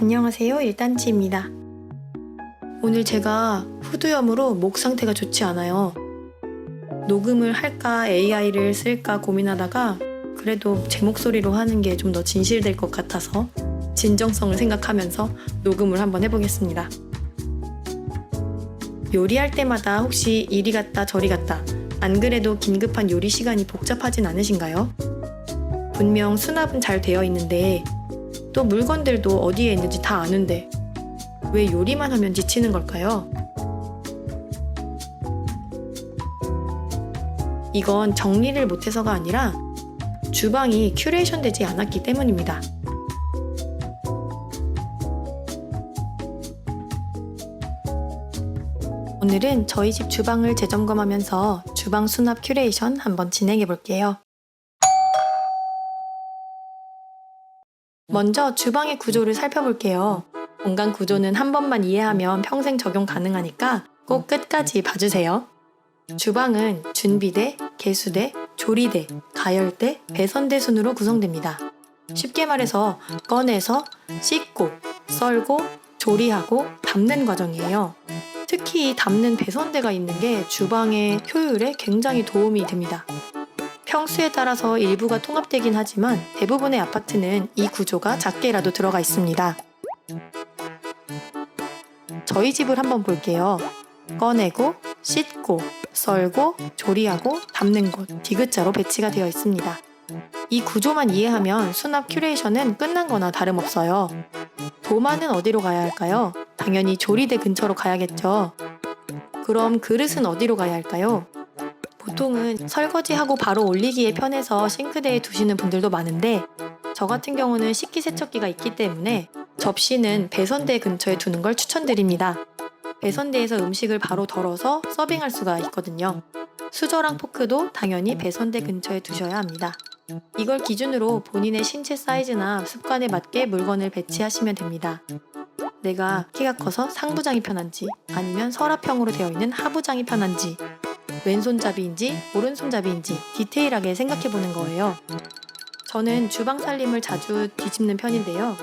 안녕하세요, 일단치입니다. 오늘 제가 후두염으로 목 상태가 좋지 않아요. 녹음을 할까 AI를 쓸까 고민하다가 그래도 제 목소리로 하는 게 좀 더 진실될 것 같아서 진정성을 생각하면서 녹음을 한번 해보겠습니다. 요리할 때마다 혹시 이리 갔다 저리 갔다 안 그래도 긴급한 요리 시간이 복잡하진 않으신가요? 분명 수납은 잘 되어 있는데 또 물건들도 어디에 있는지 다 아는데 왜 요리만 하면 지치는 걸까요? 이건 정리를 못해서가 아니라 주방이 큐레이션 되지 않았기 때문입니다. 오늘은 저희 집 주방을 재점검하면서 주방 수납 큐레이션 한번 진행해 볼게요. 먼저 주방의 구조를 살펴볼게요. 공간 구조는 한 번만 이해하면 평생 적용 가능하니까 꼭 끝까지 봐주세요. 주방은 준비대, 개수대, 조리대, 가열대, 배선대 순으로 구성됩니다. 쉽게 말해서 꺼내서 씻고, 썰고, 조리하고, 담는 과정이에요. 특히 이 담는 배선대가 있는 게 주방의 효율에 굉장히 도움이 됩니다. 평수에 따라서 일부가 통합되긴 하지만 대부분의 아파트는 이 구조가 작게라도 들어가 있습니다. 저희 집을 한번 볼게요. 꺼내고, 씻고, 썰고, 조리하고, 담는 곳 디귿자로 배치가 되어 있습니다. 이 구조만 이해하면 수납 큐레이션은 끝난 거나 다름없어요. 도마는 어디로 가야 할까요? 당연히 조리대 근처로 가야겠죠. 그럼 그릇은 어디로 가야 할까요? 보통은 설거지하고 바로 올리기에 편해서 싱크대에 두시는 분들도 많은데 저 같은 경우는 식기세척기가 있기 때문에 접시는 배선대 근처에 두는 걸 추천드립니다. 배선대에서 음식을 바로 덜어서 서빙할 수가 있거든요. 수저랑 포크도 당연히 배선대 근처에 두셔야 합니다. 이걸 기준으로 본인의 신체 사이즈나 습관에 맞게 물건을 배치하시면 됩니다. 내가 키가 커서 상부장이 편한지 아니면 서랍형으로 되어 있는 하부장이 편한지 왼손잡이인지 오른손잡이인지 디테일하게 생각해보는 거예요. 저는 주방 살림을 자주 뒤집는 편인데요.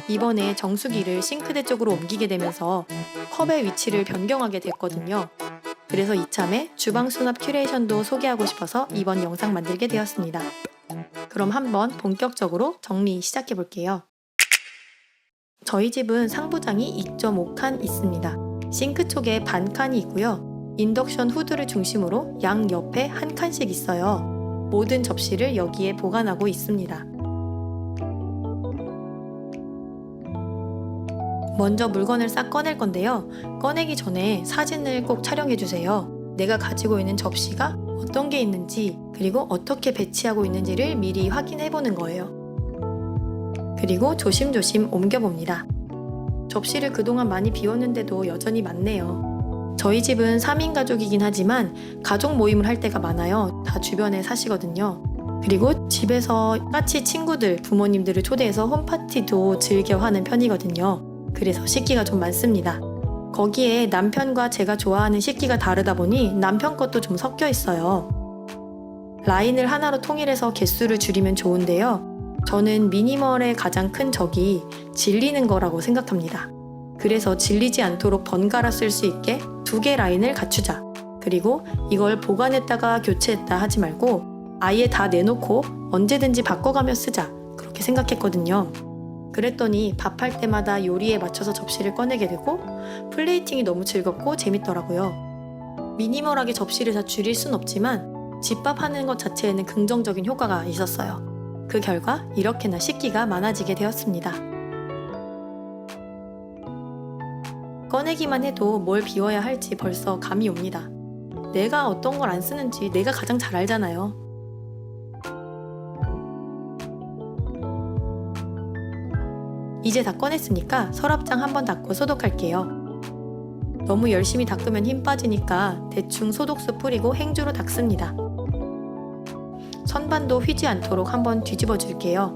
이번에 정수기를 싱크대 쪽으로 옮기게 되면서 컵의 위치를 변경하게 됐거든요. 그래서 이참에 주방 수납 큐레이션도 소개하고 싶어서 이번 영상 만들게 되었습니다. 그럼 한번 본격적으로 정리 시작해 볼게요. 저희 집은 상부장이 2.5칸 있습니다. 싱크 쪽에 반 칸이 있고요. 인덕션 후드를 중심으로 양 옆에 한 칸씩 있어요. 모든 접시를 여기에 보관하고 있습니다. 먼저 물건을 싹 꺼낼 건데요. 꺼내기 전에 사진을 꼭 촬영해주세요. 내가 가지고 있는 접시가 어떤 게 있는지 그리고 어떻게 배치하고 있는지를 미리 확인해보는 거예요. 그리고 조심조심 옮겨봅니다. 접시를 그동안 많이 비웠는데도 여전히 많네요. 저희 집은 3인 가족이긴 하지만 가족 모임을 할 때가 많아요. 다 주변에 사시거든요. 그리고 집에서 같이 친구들, 부모님들을 초대해서 홈파티도 즐겨 하는 편이거든요. 그래서 식기가 좀 많습니다. 거기에 남편과 제가 좋아하는 식기가 다르다 보니 남편 것도 좀 섞여 있어요. 라인을 하나로 통일해서 개수를 줄이면 좋은데요. 저는 미니멀의 가장 큰 적이 질리는 거라고 생각합니다. 그래서 질리지 않도록 번갈아 쓸 수 있게 2개 라인을 갖추자. 그리고 이걸 보관했다가 교체했다 하지 말고 아예 다 내놓고 언제든지 바꿔가며 쓰자. 그렇게 생각했거든요. 그랬더니 밥할 때마다 요리에 맞춰서 접시를 꺼내게 되고 플레이팅이 너무 즐겁고 재밌더라고요. 미니멀하게 접시를 다 줄일 순 없지만 집밥하는 것 자체에는 긍정적인 효과가 있었어요. 그 결과 이렇게나 식기가 많아지게 되었습니다. 꺼내기만 해도 뭘 비워야 할지 벌써 감이 옵니다. 내가 어떤 걸 안 쓰는지 내가 가장 잘 알잖아요. 이제 다 꺼냈으니까 서랍장 한번 닦고 소독할게요. 너무 열심히 닦으면 힘 빠지니까 대충 소독수 뿌리고 행주로 닦습니다. 선반도 휘지 않도록 한번 뒤집어 줄게요.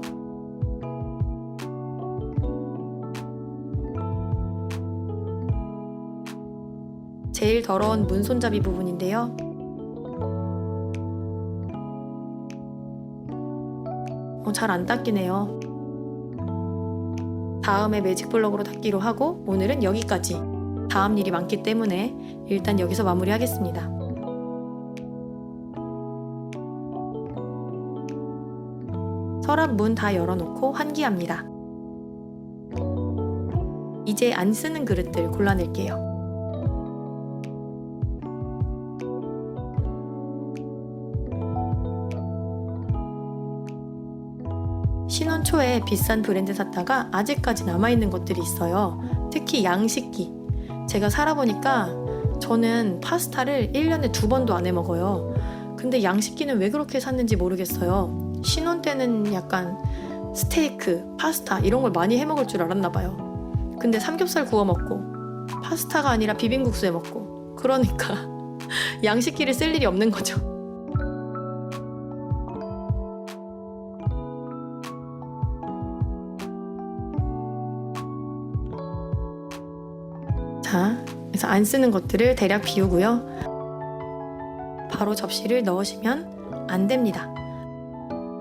제일 더러운 문손잡이 부분인데요. 잘 안 닦이네요. 다음에 매직 블럭으로 닦기로 하고 오늘은 여기까지. 다음 일이 많기 때문에 일단 여기서 마무리하겠습니다. 서랍 문 다 열어놓고 환기합니다. 이제 안 쓰는 그릇들 골라낼게요. 신혼 초에 비싼 브랜드 샀다가 아직까지 남아있는 것들이 있어요. 특히 양식기. 제가 살아보니까 저는 파스타를 1년에 2번도 안 해먹어요. 근데 양식기는 왜 그렇게 샀는지 모르겠어요. 신혼 때는 약간 스테이크, 파스타 이런 걸 많이 해먹을 줄 알았나 봐요. 근데 삼겹살 구워 먹고 파스타가 아니라 비빔국수 해 먹고 그러니까 양식기를 쓸 일이 없는 거죠. 자, 그래서 안 쓰는 것들을 대략 비우고요. 바로 접시를 넣으시면 안 됩니다.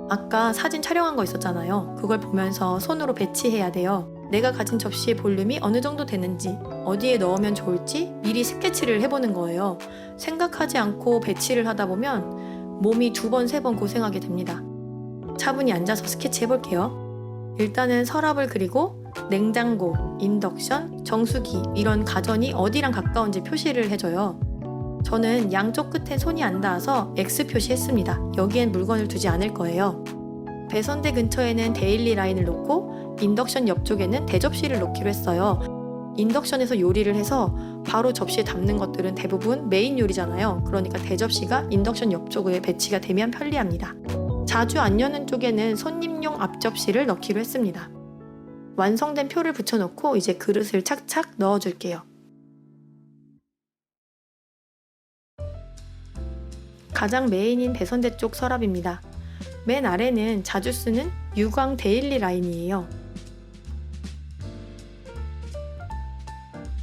아까 사진 촬영한 거 있었잖아요. 그걸 보면서 손으로 배치해야 돼요. 내가 가진 접시의 볼륨이 어느 정도 되는지, 어디에 넣으면 좋을지 미리 스케치를 해보는 거예요. 생각하지 않고 배치를 하다 보면 몸이 2번, 3번 고생하게 됩니다. 차분히 앉아서 스케치 해볼게요. 일단은 서랍을 그리고 냉장고, 인덕션, 정수기 이런 가전이 어디랑 가까운지 표시를 해줘요. 저는 양쪽 끝에 손이 안 닿아서 X 표시했습니다. 여기엔 물건을 두지 않을 거예요. 배선대 근처에는 데일리 라인을 놓고 인덕션 옆쪽에는 대접시를 놓기로 했어요. 인덕션에서 요리를 해서 바로 접시에 담는 것들은 대부분 메인 요리잖아요. 그러니까 대접시가 인덕션 옆쪽에 배치가 되면 편리합니다. 자주 안 여는 쪽에는 손님용 앞접시를 넣기로 했습니다. 완성된 표를 붙여놓고 이제 그릇을 착착 넣어줄게요. 가장 메인인 배선대 쪽 서랍입니다. 맨 아래는 자주 쓰는 유광 데일리 라인이에요.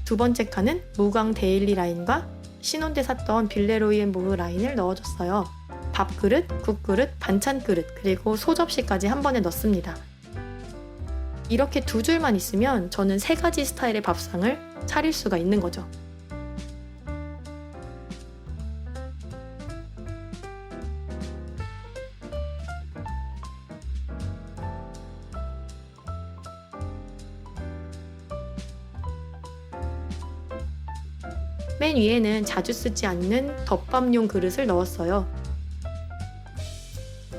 두 번째 칸은 무광 데일리 라인과 신혼 때 샀던 빌레로이 앤 보흐 라인을 넣어줬어요. 밥그릇, 국그릇, 반찬그릇, 그리고 소접시까지 한 번에 넣습니다. 이렇게 2줄만 있으면 저는 3가지 스타일의 밥상을 차릴 수가 있는 거죠. 맨 위에는 자주 쓰지 않는 덮밥용 그릇을 넣었어요.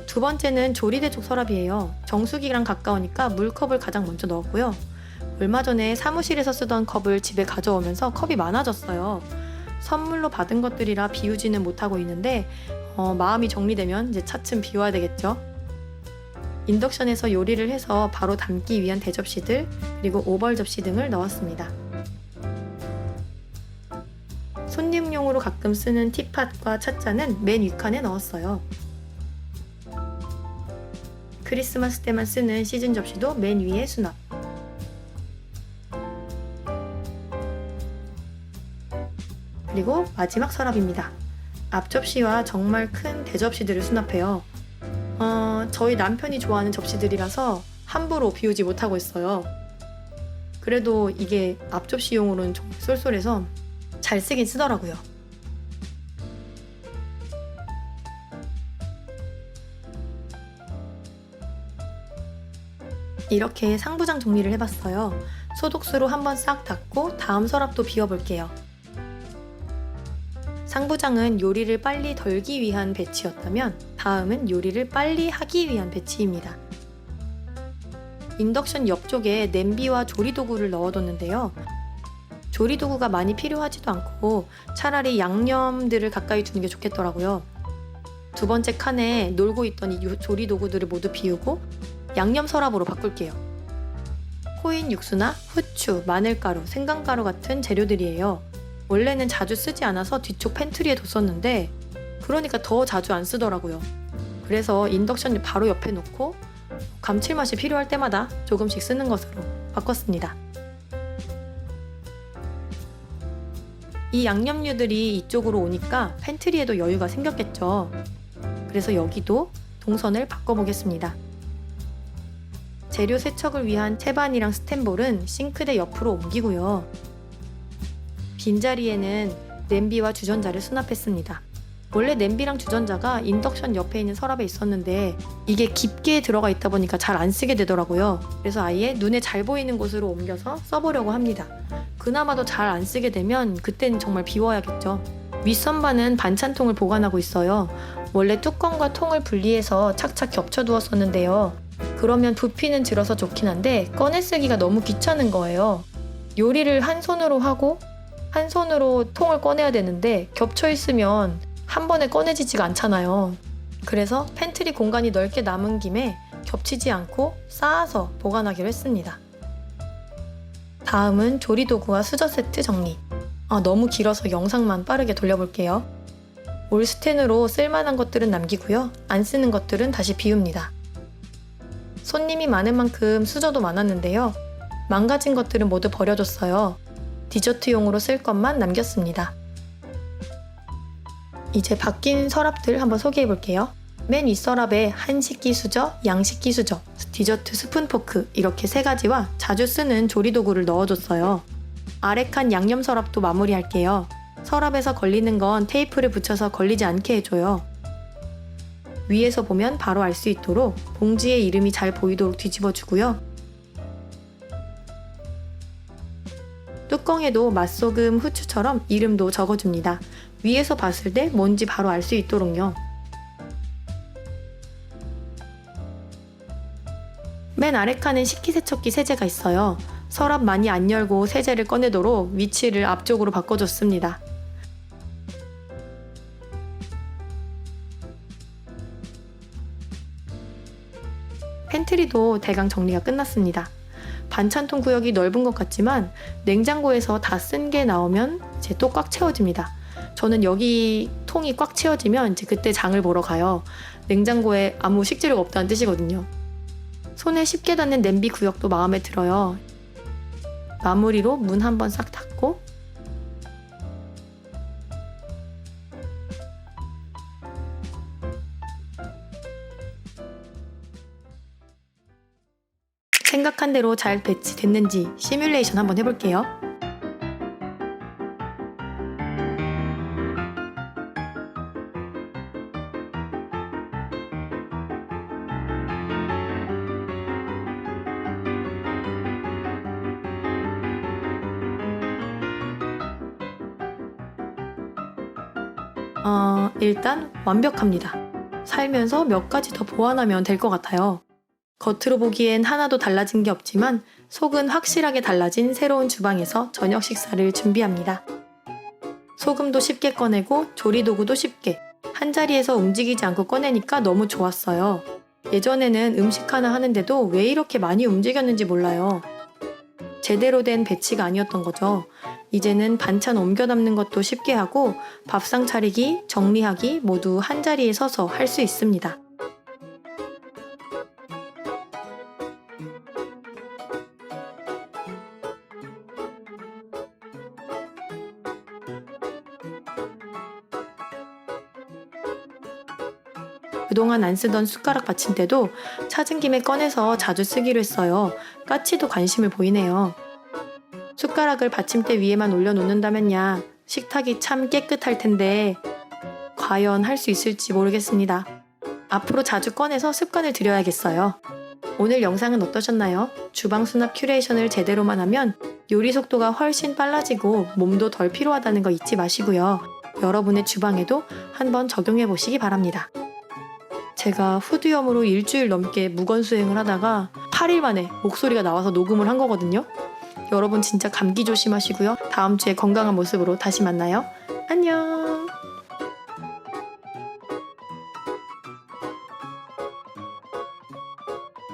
두 번째는 조리대 쪽 서랍이에요. 정수기랑 가까우니까 물컵을 가장 먼저 넣었고요. 얼마 전에 사무실에서 쓰던 컵을 집에 가져오면서 컵이 많아졌어요. 선물로 받은 것들이라 비우지는 못하고 있는데 마음이 정리되면 이제 차츰 비워야 되겠죠. 인덕션에서 요리를 해서 바로 담기 위한 대접시들 그리고 오벌 접시 등을 넣었습니다. 손님용으로 가끔 쓰는 티팟과 찻잔은 맨 윗칸에 넣었어요. 크리스마스 때만 쓰는 시즌 접시도 맨 위에 수납. 그리고 마지막 서랍입니다. 앞접시와 정말 큰 대접시들을 수납해요. 저희 남편이 좋아하는 접시들이라서 함부로 비우지 못하고 있어요. 그래도 이게 앞접시용으로는 정말 쏠쏠해서 잘 쓰긴 쓰더라고요. 이렇게 상부장 정리를 해봤어요. 소독수로 한번 싹 닦고 다음 서랍도 비워볼게요. 상부장은 요리를 빨리 덜기 위한 배치였다면 다음은 요리를 빨리 하기 위한 배치입니다. 인덕션 옆쪽에 냄비와 조리도구를 넣어뒀는데요. 조리도구가 많이 필요하지도 않고 차라리 양념들을 가까이 두는 게 좋겠더라고요. 두 번째 칸에 놀고 있던 이 조리도구들을 모두 비우고 양념 서랍으로 바꿀게요. 코인 육수나 후추, 마늘가루, 생강가루 같은 재료들이에요. 원래는 자주 쓰지 않아서 뒤쪽 팬트리에 뒀었는데 그러니까 더 자주 안 쓰더라고요. 그래서 인덕션 바로 옆에 놓고 감칠맛이 필요할 때마다 조금씩 쓰는 것으로 바꿨습니다. 이 양념류들이 이쪽으로 오니까 팬트리에도 여유가 생겼겠죠. 그래서 여기도 동선을 바꿔보겠습니다. 재료 세척을 위한 채반이랑 스텐볼은 싱크대 옆으로 옮기고요. 빈자리에는 냄비와 주전자를 수납했습니다. 원래 냄비랑 주전자가 인덕션 옆에 있는 서랍에 있었는데 이게 깊게 들어가 있다 보니까 잘 안 쓰게 되더라고요. 그래서 아예 눈에 잘 보이는 곳으로 옮겨서 써보려고 합니다. 그나마도 잘 안 쓰게 되면 그땐 정말 비워야겠죠. 윗선반은 반찬통을 보관하고 있어요. 원래 뚜껑과 통을 분리해서 착착 겹쳐두었었는데요. 그러면 부피는 줄어서 좋긴 한데 꺼내 쓰기가 너무 귀찮은 거예요. 요리를 한 손으로 하고 한 손으로 통을 꺼내야 되는데 겹쳐 있으면 한 번에 꺼내지지가 않잖아요. 그래서 팬트리 공간이 넓게 남은 김에 겹치지 않고 쌓아서 보관하기로 했습니다. 다음은 조리도구와 수저 세트 정리. 너무 길어서 영상만 빠르게 돌려볼게요. 올 스텐으로 쓸만한 것들은 남기고요. 안 쓰는 것들은 다시 비웁니다. 손님이 많은 만큼 수저도 많았는데요. 망가진 것들은 모두 버려줬어요. 디저트용으로 쓸 것만 남겼습니다. 이제 바뀐 서랍들 한번 소개해 볼게요. 맨 윗서랍에 한식기 수저, 양식기 수저, 디저트 스푼 포크 이렇게 3가지와 자주 쓰는 조리도구를 넣어줬어요. 아래 칸 양념 서랍도 마무리할게요. 서랍에서 걸리는 건 테이프를 붙여서 걸리지 않게 해줘요. 위에서 보면 바로 알 수 있도록 봉지에 이름이 잘 보이도록 뒤집어주고요. 뚜껑에도 맛소금, 후추처럼 이름도 적어줍니다. 위에서 봤을 때 뭔지 바로 알 수 있도록요. 맨 아래 칸엔 식기세척기 세제가 있어요. 서랍 많이 안 열고 세제를 꺼내도록 위치를 앞쪽으로 바꿔줬습니다. 팬트리도 대강 정리가 끝났습니다. 반찬통 구역이 넓은 것 같지만 냉장고에서 다 쓴 게 나오면 이제 또 꽉 채워집니다. 저는 여기 통이 꽉 채워지면 이제 그때 장을 보러 가요. 냉장고에 아무 식재료가 없다는 뜻이거든요. 손에 쉽게 닿는 냄비 구역도 마음에 들어요. 마무리로 문 한번 싹 닫고 생각한 대로 잘 배치됐는지 시뮬레이션 한번 해볼게요. 일단 완벽합니다. 살면서 몇 가지 더 보완하면 될 것 같아요. 겉으로 보기엔 하나도 달라진 게 없지만 속은 확실하게 달라진 새로운 주방에서 저녁 식사를 준비합니다. 소금도 쉽게 꺼내고 조리도구도 쉽게 한자리에서 움직이지 않고 꺼내니까 너무 좋았어요. 예전에는 음식 하나 하는데도 왜 이렇게 많이 움직였는지 몰라요. 제대로 된 배치가 아니었던 거죠. 이제는 반찬 옮겨 담는 것도 쉽게 하고 밥상 차리기, 정리하기 모두 한자리에 서서 할 수 있습니다. 그동안 안 쓰던 숟가락 받침대도 찾은 김에 꺼내서 자주 쓰기로 했어요. 까치도 관심을 보이네요. 숟가락을 받침대 위에만 올려놓는다면야 식탁이 참 깨끗할 텐데 과연 할 수 있을지 모르겠습니다. 앞으로 자주 꺼내서 습관을 들여야겠어요. 오늘 영상은 어떠셨나요? 주방 수납 큐레이션을 제대로만 하면 요리 속도가 훨씬 빨라지고 몸도 덜 피로하다는 거 잊지 마시고요. 여러분의 주방에도 한번 적용해 보시기 바랍니다. 제가 후두염으로 일주일 넘게 무건수행을 하다가 8일 만에 목소리가 나와서 녹음을 한 거거든요. 여러분 진짜 감기 조심하시고요. 다음 주에 건강한 모습으로 다시 만나요. 안녕!